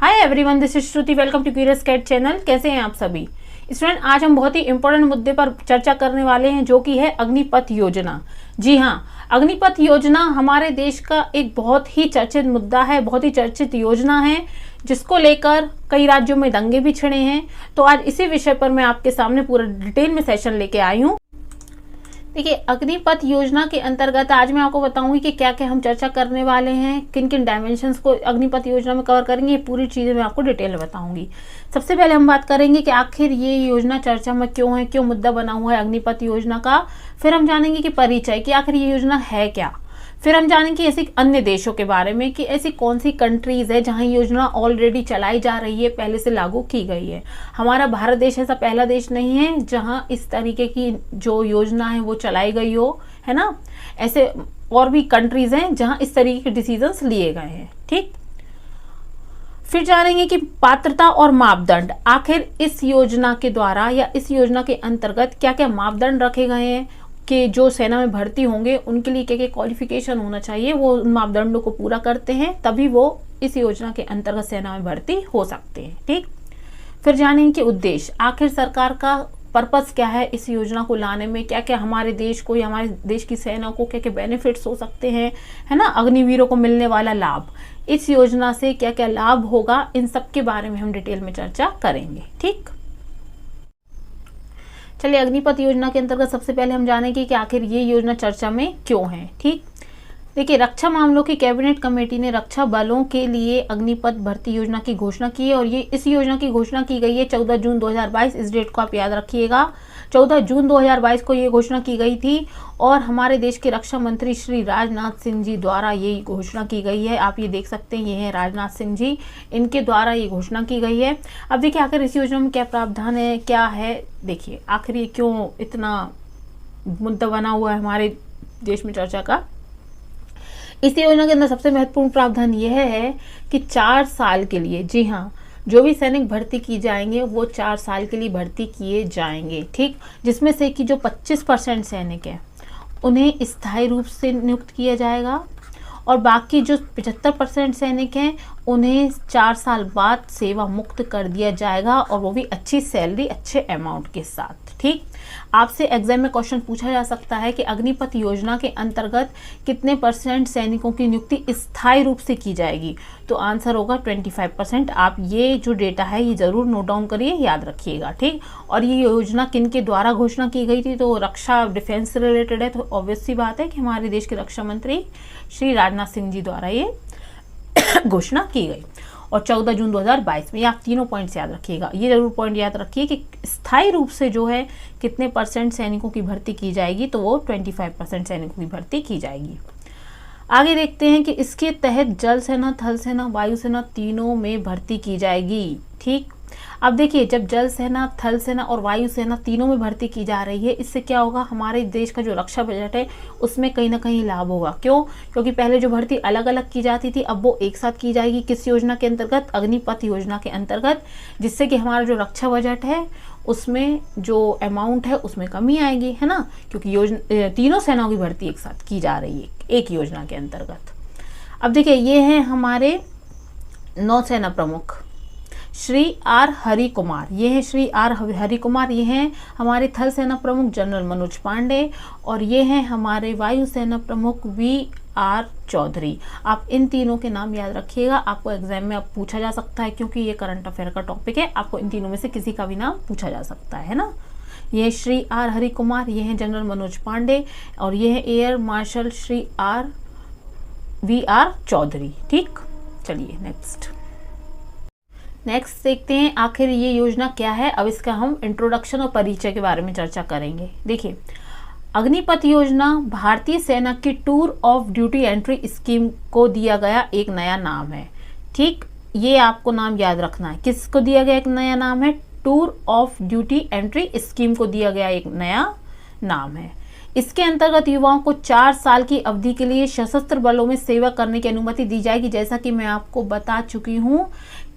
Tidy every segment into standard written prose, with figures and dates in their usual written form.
Hi everyone, this is Shruti. Welcome to curious cat channel. कैसे हैं आप सभी स्टूडेंट? आज हम बहुत ही इंपॉर्टेंट मुद्दे पर चर्चा करने वाले हैं, जो कि है अग्निपथ योजना। जी हाँ, अग्निपथ योजना हमारे देश का एक बहुत ही चर्चित मुद्दा है, बहुत ही चर्चित योजना है, जिसको लेकर कई राज्यों में दंगे भी छिड़े हैं। तो आज इसी विषय पर मैं आपके सामने पूरा डिटेल में सेशन लेके आई हूँ। देखिए, अग्निपथ योजना के अंतर्गत आज मैं आपको बताऊंगी कि क्या क्या हम चर्चा करने वाले हैं, किन किन डायमेंशंस को अग्निपथ योजना में कवर करेंगे। ये पूरी चीजें मैं आपको डिटेल में बताऊंगी। सबसे पहले हम बात करेंगे कि आखिर ये योजना चर्चा में क्यों है, क्यों मुद्दा बना हुआ है अग्निपथ योजना का। फिर हम जानेंगे कि परिचय, कि आखिर ये योजना है क्या। फिर हम जानेंगे ऐसे अन्य देशों के बारे में कि ऐसी कौन सी कंट्रीज है जहां योजना ऑलरेडी चलाई जा रही है, पहले से लागू की गई है। हमारा भारत देश ऐसा पहला देश नहीं है जहां इस तरीके की जो योजना है वो चलाई गई हो, है ना। ऐसे और भी कंट्रीज हैं जहां इस तरीके के डिसीजंस लिए गए हैं। ठीक, फिर जानेंगे कि पात्रता और मापदंड, आखिर इस योजना के द्वारा या इस योजना के अंतर्गत क्या क्या मापदंड रखे गए हैं कि जो सेना में भर्ती होंगे उनके लिए क्या क्या क्वालिफिकेशन होना चाहिए, वो उन मापदंडों को पूरा करते हैं तभी वो इस योजना के अंतर्गत सेना में भर्ती हो सकते हैं। ठीक, फिर जानेंगे कि उद्देश्य, आखिर सरकार का पर्पस क्या है इस योजना को लाने में, क्या क्या हमारे देश को या हमारे देश की सेना को क्या क्या बेनिफिट्स हो सकते हैं, है ना। अग्निवीरों को मिलने वाला लाभ, इस योजना से क्या क्या लाभ होगा, इन सब के बारे में हम डिटेल में चर्चा करेंगे। ठीक, चलिए अग्निपथ योजना के अंतर्गत सबसे पहले हम जानेंगे कि आखिर ये योजना चर्चा में क्यों है। ठीक, देखिए, रक्षा मामलों की कैबिनेट कमेटी ने रक्षा बलों के लिए अग्निपथ भर्ती योजना की घोषणा की है और ये इस योजना की घोषणा की गई है 14 जून 2022। इस डेट को आप याद रखिएगा, 14 जून 2022 को ये घोषणा की गई थी और हमारे देश के रक्षा मंत्री श्री राजनाथ सिंह जी द्वारा ये घोषणा की गई है। आप ये देख सकते हैं, ये है राजनाथ सिंह जी, इनके द्वारा ये घोषणा की गई है। अब देखिए आखिर इस योजना में क्या प्रावधान है, क्या है। देखिए आखिर ये क्यों इतना मुद्दा बना हुआ है हमारे देश में चर्चा का। इस योजना के अंदर सबसे महत्वपूर्ण प्रावधान यह है कि 4 साल के लिए, जी हाँ, जो भी सैनिक भर्ती की जाएंगे वो 4 साल के लिए भर्ती किए जाएंगे। ठीक, जिसमें से कि जो 25% सैनिक हैं उन्हें स्थायी रूप से नियुक्त किया जाएगा और बाकी जो 75% सैनिक हैं उन्हें 4 साल बाद सेवा मुक्त कर दिया जाएगा, और वो भी अच्छी सैलरी, अच्छे अमाउंट के साथ। ठीक, आपसे एग्जाम में क्वेश्चन पूछा जा सकता है कि अग्निपथ योजना के अंतर्गत कितने % सैनिकों की नियुक्ति स्थायी रूप से की जाएगी, तो आंसर होगा 25%। आप ये जो डेटा है ये जरूर नोट डाउन करिए, याद रखिएगा। ठीक, और ये योजना किन के द्वारा घोषणा की गई थी, तो रक्षा डिफेंस से रिलेटेड है, तो ऑब्वियस सी बात है कि हमारे देश के रक्षा मंत्री श्री राजनाथ सिंह जी द्वारा ये घोषणा की गई और 14 जून 2022 में। ये आप तीनों पॉइंट्स याद रखिएगा, ये जरूर पॉइंट याद रखिए कि स्थायी रूप से जो है कितने % सैनिकों की भर्ती की जाएगी, तो वो 25% सैनिकों की भर्ती की जाएगी। आगे देखते हैं कि इसके तहत जल सेना, थल सेना, वायुसेना तीनों में भर्ती की जाएगी। ठीक, अब देखिए, जब जल सेना, थल सेना और वायुसेना तीनों में भर्ती की जा रही है, इससे क्या होगा, हमारे देश का जो रक्षा बजट है उसमें कहीं ना कहीं लाभ होगा। क्यों? क्योंकि पहले जो भर्ती अलग अलग की जाती थी, अब वो एक साथ की जाएगी। किस योजना के अंतर्गत? अग्निपथ योजना के अंतर्गत, जिससे कि हमारा जो रक्षा बजट है उसमें जो अमाउंट है उसमें कमी आएगी, है ना, क्योंकि योजना तीनों सेनाओं की भर्ती एक साथ की जा रही है एक योजना के अंतर्गत। अब देखिए, ये हैं हमारे नौसेना प्रमुख श्री आर हरि कुमार, ये हैं श्री आर हरि कुमार, ये हैं हमारे थल सेना प्रमुख जनरल मनोज पांडे, और ये हैं हमारे वायुसेना प्रमुख VR चौधरी। आप इन तीनों के नाम याद रखिएगा, आपको एग्जाम में अब पूछा जा सकता है, क्योंकि ये करंट अफेयर का टॉपिक है। आपको इन तीनों में से किसी का भी नाम पूछा जा सकता है ना। ये श्री आर हरि कुमार, ये हैं जनरल मनोज पांडे, और ये है air marshal Shri VR Chaudhary. ठीक, चलिए नेक्स्ट देखते हैं आखिर ये योजना क्या है। अब इसका हम इंट्रोडक्शन और परिचय के बारे में चर्चा करेंगे। देखिए, अग्निपथ योजना भारतीय सेना की tour of duty entry scheme को दिया गया एक नया नाम है। ठीक, ये आपको नाम याद रखना है। किसको दिया गया एक नया नाम है? Tour of duty entry scheme को दिया गया एक नया नाम है। इसके अंतर्गत युवाओं को 4 साल की अवधि के लिए सशस्त्र बलों में सेवा करने की अनुमति दी जाएगी। जैसा कि मैं आपको बता चुकी हूँ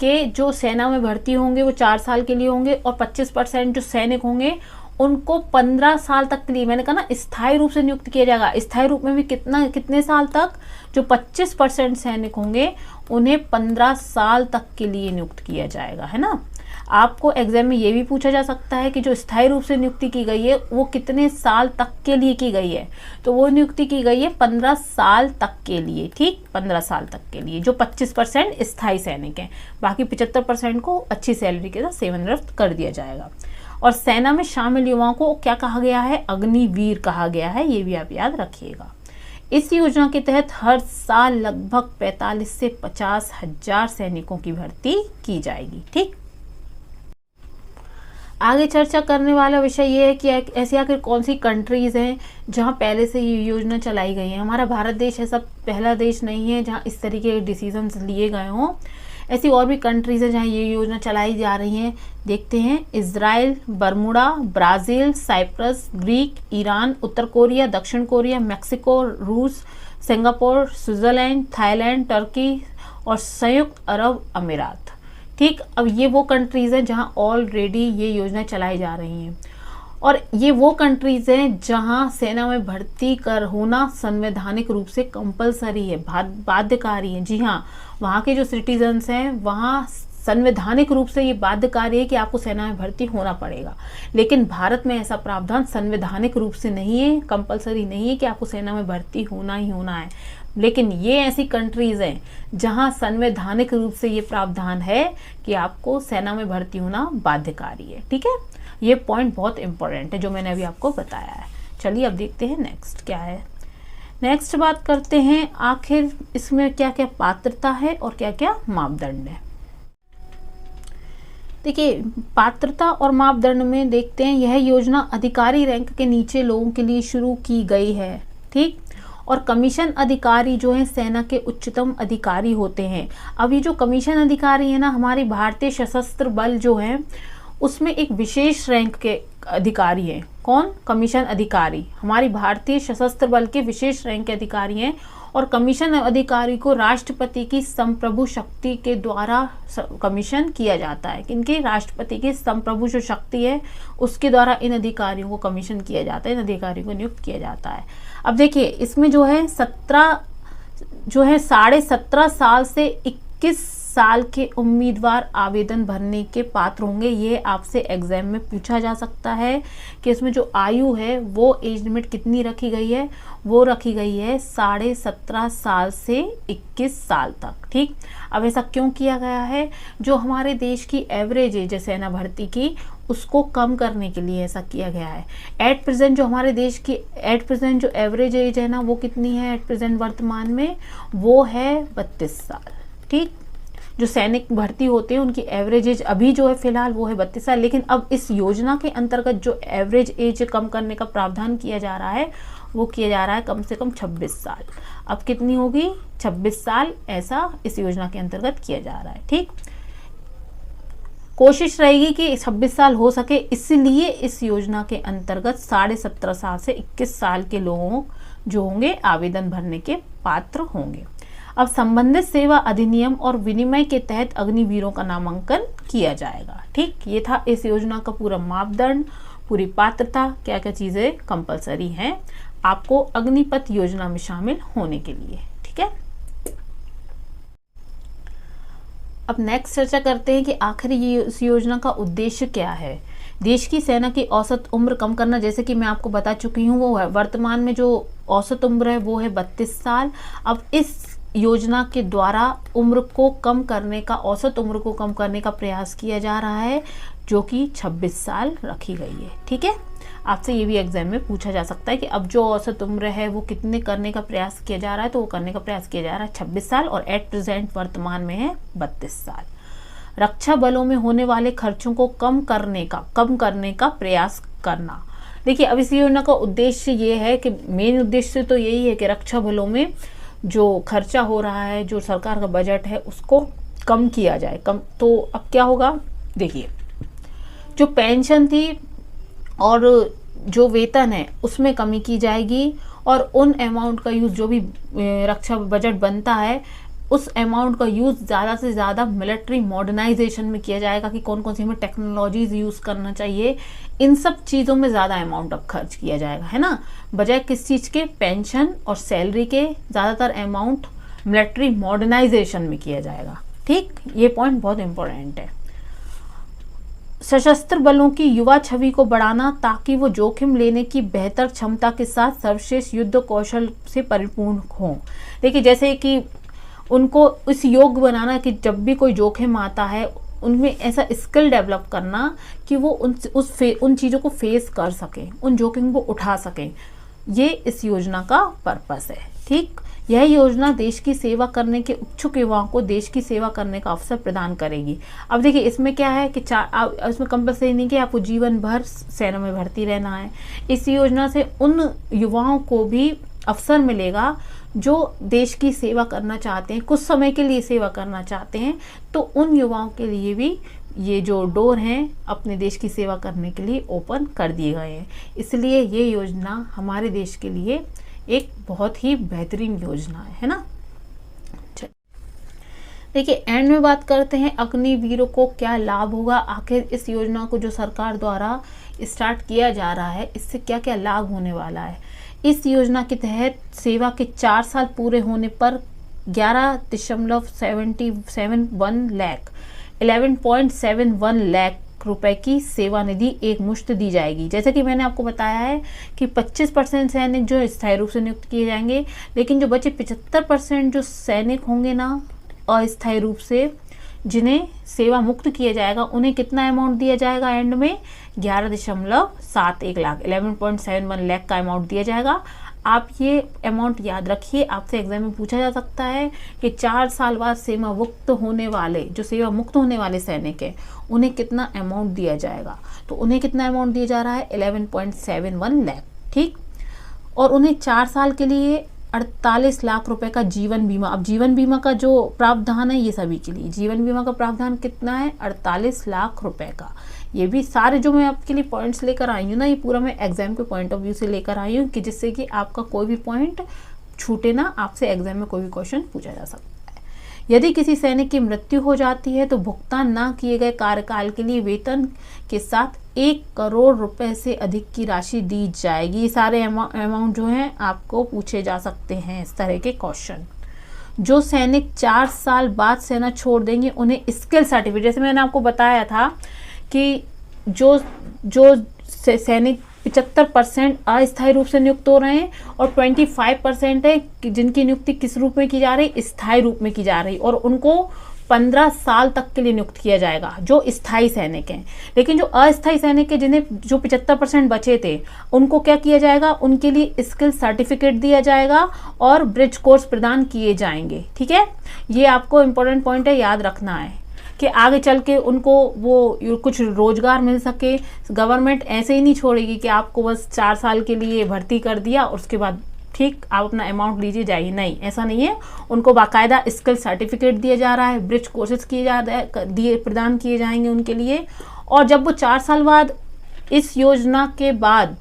कि जो सेना में भर्ती होंगे वो 4 साल के लिए होंगे और 25% जो सैनिक होंगे उनको 15 साल तक के लिए, मैंने कहा ना, स्थायी रूप से नियुक्त किया जाएगा। स्थायी रूप में भी कितने साल तक? जो 25% सैनिक होंगे उन्हें 15 साल तक के लिए नियुक्त किया जाएगा, है ना। आपको एग्जाम में ये भी पूछा जा सकता है कि जो स्थायी रूप से नियुक्ति की गई है वो कितने साल तक के लिए की गई है, तो वो नियुक्ति की गई है 15 साल तक के लिए, ठीक, 15 साल तक के लिए। जो 25% स्थायी सैनिक हैं, बाकी 75% को अच्छी सैलरी के साथ सेवानिवृत्त कर दिया जाएगा। और सेना में शामिल युवाओं को क्या कहा गया है, अग्निवीर कहा गया है, ये भी आप याद रखिएगा। इस योजना के तहत हर साल लगभग 45 से 50 हजार सैनिकों की भर्ती की जाएगी, ठीक। आगे चर्चा करने वाला विषय ये है कि ऐसी आखिर कौन सी कंट्रीज हैं जहां पहले से ये योजना चलाई गई है। हमारा भारत देश ऐसा पहला देश नहीं है जहां इस तरीके के डिसीजंस लिए गए हों। ऐसी और भी कंट्रीज हैं जहां ये योजना चलाई जा रही हैं। देखते हैं, Israel, Bermuda, Brazil, Cyprus, Greek, Iran, उत्तर कोरिया, दक्षिण कोरिया, मैक्सिको, रूस, सिंगापुर, स्विट्जरलैंड, थाईलैंड, टर्की और संयुक्त अरब अमीरात, ठीक। अब ये वो कंट्रीज़ हैं जहां ऑलरेडी ये योजना चलाई जा रही हैं, और ये वो कंट्रीज़ हैं जहां सेना में भर्ती कर होना संवैधानिक रूप से कंपलसरी है, बाध्यकारी है। जी हाँ, वहाँ के जो सिटीजन्स हैं वहाँ संवैधानिक रूप से ये बाध्यकारी है कि आपको सेना में भर्ती होना पड़ेगा। लेकिन भारत में ऐसा प्रावधान संवैधानिक रूप से नहीं है, कंपलसरी नहीं है कि आपको सेना में भर्ती होना ही होना है। लेकिन ये ऐसी कंट्रीज हैं जहां संवैधानिक रूप से ये प्रावधान है कि आपको सेना में भर्ती होना बाध्यकारी है, ठीक है। ये पॉइंट बहुत इंपॉर्टेंट है जो मैंने अभी आपको बताया है। चलिए अब देखते हैं नेक्स्ट क्या है। नेक्स्ट बात करते हैं आखिर इसमें क्या क्या पात्रता है और क्या क्या मापदंड है। देखिए, पात्रता और मापदंड में देखते हैं, यह योजना अधिकारी रैंक के नीचे लोगों के लिए शुरू की गई है, ठीक। और कमीशन अधिकारी जो हैं सेना के उच्चतम अधिकारी होते हैं। अब ये जो कमीशन अधिकारी है ना, हमारी भारतीय सशस्त्र बल जो है उसमें एक विशेष रैंक के अधिकारी हैं। कौन? कमीशन अधिकारी हमारी भारतीय सशस्त्र बल के विशेष रैंक के अधिकारी हैं। और कमीशन अधिकारी को राष्ट्रपति की संप्रभु शक्ति के द्वारा कमीशन किया जाता है। किनके? राष्ट्रपति की संप्रभु जो शक्ति है उसके द्वारा इन अधिकारियों को कमीशन किया जाता है, इन अधिकारियों को नियुक्त किया जाता है। अब देखिए, इसमें जो है 17.5 साल से 21 साल के उम्मीदवार आवेदन भरने के पात्र होंगे। ये आपसे एग्जाम में पूछा जा सकता है कि इसमें जो आयु है वो एज लिमिट कितनी रखी गई है, वो रखी गई है 17.5 साल से 21 साल तक, ठीक। अब ऐसा क्यों किया गया है? जो हमारे देश की एवरेज एज है सेना भर्ती की, उसको कम करने के लिए ऐसा किया गया है। एट प्रेजेंट जो हमारे देश की एट प्रेजेंट जो एवरेज एज है ना, वो कितनी है एट प्रेजेंट वर्तमान में? वो है 32 साल, ठीक। जो सैनिक भर्ती होते हैं उनकी एवरेज एज अभी जो है फिलहाल वो है 32 साल। लेकिन अब इस योजना के अंतर्गत जो एवरेज एज कम करने का प्रावधान किया जा रहा है वो किया जा रहा है कम से कम 26 साल। अब कितनी होगी? 26 साल, ऐसा इस योजना के अंतर्गत किया जा रहा है, ठीक। कोशिश रहेगी कि 26 साल हो सके, इसलिए इस योजना के अंतर्गत 17.5 साल से 21 साल के लोगों जो होंगे आवेदन भरने के पात्र होंगे। अब संबंधित सेवा अधिनियम और विनिमय के तहत अग्निवीरों का नामांकन किया जाएगा, ठीक। ये था इस योजना का पूरा मापदंड, पूरी पात्रता, क्या क्या चीजें कंपलसरी हैं आपको अग्निपथ योजना में शामिल होने के लिए, ठीक है। अब नेक्स्ट चर्चा करते हैं कि आखिर ये इस योजना का उद्देश्य क्या है। देश की सेना की औसत उम्र कम करना, जैसे कि मैं आपको बता चुकी हूँ, वो है वर्तमान में जो औसत उम्र है वो है 32 साल। अब इस योजना के द्वारा उम्र को कम करने का, औसत उम्र को कम करने का प्रयास किया जा रहा है, जो कि 26 साल रखी गई है, ठीक है। आपसे ये भी एग्जाम में पूछा जा सकता है कि अब जो औसत उम्र है वो कितने करने का प्रयास किया जा रहा है, तो वो करने का प्रयास किया जा रहा है 26 साल और एट प्रेजेंट वर्तमान में है 32 साल। रक्षा बलों में होने वाले खर्चों को कम करने का प्रयास करना। देखिए, अब इस योजना का उद्देश्य ये है कि मेन उद्देश्य तो यही है कि रक्षा बलों में जो खर्चा हो रहा है, जो सरकार का बजट है, उसको कम किया जाए। तो अब क्या होगा? देखिए, जो पेंशन थी और जो वेतन है उसमें कमी की जाएगी और उन अमाउंट का यूज, जो भी रक्षा बजट बनता है उस अमाउंट का यूज ज़्यादा से ज़्यादा मिलिट्री मॉडर्नाइजेशन में किया जाएगा कि कौन कौन सी हमें टेक्नोलॉजीज यूज़ करना चाहिए, इन सब चीज़ों में ज़्यादा अमाउंट अब खर्च किया जाएगा, है ना। बजाय किस चीज़ के? पेंशन और सैलरी के ज़्यादातर अमाउंट मिलिट्री मॉडर्नाइजेशन में किया जाएगा। ठीक, ये पॉइंट बहुत इंपॉर्टेंट है। सशस्त्र बलों की युवा छवि को बढ़ाना ताकि वो जोखिम लेने की बेहतर क्षमता के साथ सर्वश्रेष्ठ युद्ध कौशल से परिपूर्ण हों। देखिए, जैसे कि उनको इस योग्य बनाना कि जब भी कोई जोखिम आता है उनमें ऐसा स्किल डेवलप करना कि वो उन चीज़ों को फेस कर सकें, उन जोखिम को उठा सकें। ये इस योजना का पर्पस है। ठीक, यह योजना देश की सेवा करने के इच्छुक युवाओं को देश की सेवा करने का अवसर प्रदान करेगी। अब देखिए, इसमें क्या है कि इसमें कंपल्सरी नहीं कि आपको जीवन भर सेना में भर्ती रहना है। इस योजना से उन युवाओं को भी अवसर मिलेगा जो देश की सेवा करना चाहते हैं, कुछ समय के लिए सेवा करना चाहते हैं, तो उन युवाओं के लिए भी ये जो डोर हैं अपने देश की सेवा करने के लिए ओपन कर दिए गए हैं। इसलिए ये योजना हमारे देश के लिए एक बहुत ही बेहतरीन योजना है ना। देखिए, एंड में बात करते हैं अग्निवीरों को क्या लाभ होगा। आखिर इस योजना को जो सरकार द्वारा स्टार्ट किया जा रहा है, इससे क्या क्या लाभ होने वाला है। इस योजना के तहत सेवा के 4 साल पूरे होने पर 11.71 लाख 11.71 लाख रुपए की सेवा निधि एक मुश्त दी जाएगी। जैसे कि मैंने आपको बताया है कि 25% सैनिक जो स्थायी रूप से नियुक्त किए जाएंगे, लेकिन जो बचे 75% जो सैनिक होंगे ना अस्थायी रूप से, जिन्हें सेवा मुक्त किया जाएगा, उन्हें कितना अमाउंट दिया जाएगा एंड में 11.71 लाख 11.71 लाख का अमाउंट दिया जाएगा। आप ये अमाउंट याद रखिए, आपसे एग्जाम में पूछा जा सकता है कि 4 साल बाद सेवा मुक्त होने वाले सैनिक हैं उन्हें कितना अमाउंट दिया जाएगा। तो उन्हें कितना अमाउंट दिया जा रहा है 11.71 लाख। ठीक, और उन्हें 4 साल के लिए 48 लाख रुपए का जीवन बीमा। अब जीवन बीमा का जो प्रावधान है ये सभी के लिए, जीवन बीमा का प्रावधान कितना है 48 लाख रुपए का। ये भी सारे जो मैं आपके लिए पॉइंट्स लेकर आई हूँ ना, ये पूरा मैं एग्जाम के पॉइंट ऑफ व्यू से लेकर आई हूँ कि जिससे कि आपका कोई भी पॉइंट छूटे ना, आपसे एग्जाम में कोई भी क्वेश्चन पूछा जा सकता है। यदि किसी सैनिक की मृत्यु हो जाती है तो भुगतान न किए गए कार्यकाल के लिए वेतन के साथ 1 करोड़ रुपए से अधिक की राशि दी जाएगी। ये सारे अमाउंट जो हैं आपको पूछे जा सकते हैं इस तरह के क्वेश्चन। जो सैनिक 4 साल बाद सेना छोड़ देंगे उन्हें स्किल सर्टिफिकेट, जैसे मैंने आपको बताया था कि जो सैनिक 75% अस्थायी रूप से नियुक्त हो रहे हैं और 25% है जिनकी नियुक्ति किस रूप में की जा रही, स्थायी रूप में की जा रही, और उनको 15 साल तक के लिए नियुक्त किया जाएगा जो स्थायी सैनिक हैं। लेकिन जो अस्थायी सैनिक है जिन्हें जो 75% बचे थे, उनको क्या किया जाएगा, उनके लिए स्किल सर्टिफिकेट दिया जाएगा और ब्रिज कोर्स प्रदान किए जाएंगे। ठीक है, ये आपको इंपॉर्टेंट पॉइंट है, याद रखना है कि आगे चल के उनको वो कुछ रोजगार मिल सके। गवर्नमेंट ऐसे ही नहीं छोड़ेगी कि आपको बस 4 साल के लिए भर्ती कर दिया और उसके बाद ठीक आप अपना अमाउंट लीजिए जाइए, नहीं, ऐसा नहीं है। उनको बाकायदा स्किल सर्टिफिकेट दिया जा रहा है, ब्रिज कोर्सेज प्रदान किए जाएंगे उनके लिए। और जब वो 4 साल बाद इस योजना के बाद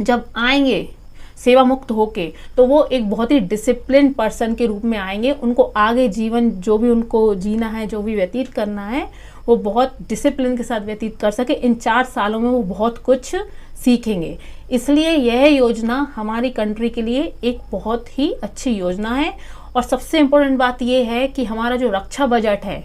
जब आएंगे सेवा मुक्त होके, तो वो एक बहुत ही डिसिप्लिन पर्सन के रूप में आएंगे। उनको आगे जीवन जो भी उनको जीना है, जो भी व्यतीत करना है, वो बहुत डिसिप्लिन के साथ व्यतीत कर सके। इन 4 सालों में वो बहुत कुछ सीखेंगे। इसलिए यह योजना हमारी कंट्री के लिए एक बहुत ही अच्छी योजना है। और सबसे इम्पोर्टेंट बात यह है कि हमारा जो रक्षा बजट है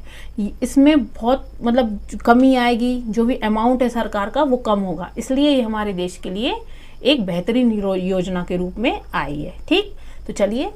इसमें बहुत मतलब कमी आएगी, जो भी अमाउंट है सरकार का वो कम होगा। इसलिए ये हमारे देश के लिए एक बेहतरीन योजना के रूप में आई है। ठीक, तो चलिए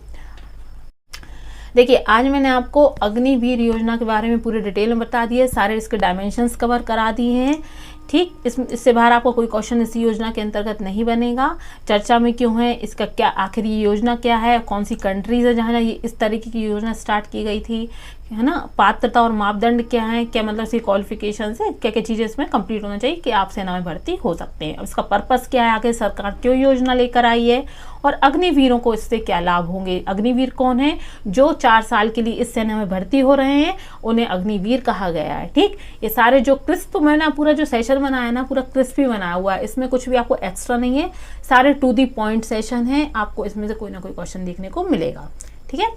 देखिए, आज मैंने आपको अग्निवीर योजना के बारे में पूरे डिटेल में बता दिए, सारे इसके डायमेंशंस कवर करा दिए हैं। ठीक, इससे बाहर आपको कोई क्वेश्चन इस योजना के अंतर्गत नहीं बनेगा। चर्चा में क्यों है, इसका क्या आखिर ये योजना क्या है, कौन सी कंट्रीज है जहाँ ये इस तरीके की योजना स्टार्ट की गई थी, है ना, पात्रता और मापदंड क्या है, क्या मतलब इसकी क्वालिफिकेशन है, क्या क्या चीज़ें इसमें कंप्लीट होना चाहिए कि आप सेना में भर्ती हो सकते हैं। अब इसका पर्पस क्या है, आखिर सरकार क्यों योजना लेकर आई है, और अग्निवीरों को इससे क्या लाभ होंगे। अग्निवीर कौन है, जो 4 साल के लिए इस सेना में भर्ती हो रहे हैं, उन्हें अग्निवीर कहा गया है। ठीक, ये सारे जो क्रिस्प मैंने पूरा जो सेशन बनाया ना, पूरा क्रिस्प ही बनाया हुआ है, इसमें कुछ भी आपको एक्स्ट्रा नहीं है, सारे टू दी पॉइंट सेशन है। आपको इसमें से कोई ना कोई क्वेश्चन देखने को मिलेगा। ठीक है,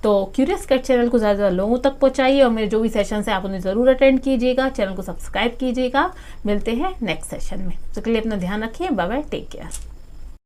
तो क्यूरियस कैट चैनल को ज़्यादा लोगों तक पहुंचाइए और मेरे जो भी सेशन है आप उन्हें ज़रूर अटेंड कीजिएगा, चैनल को सब्सक्राइब कीजिएगा। मिलते हैं नेक्स्ट सेशन में, तो के लिए अपना ध्यान रखिए। Bye bye, take care.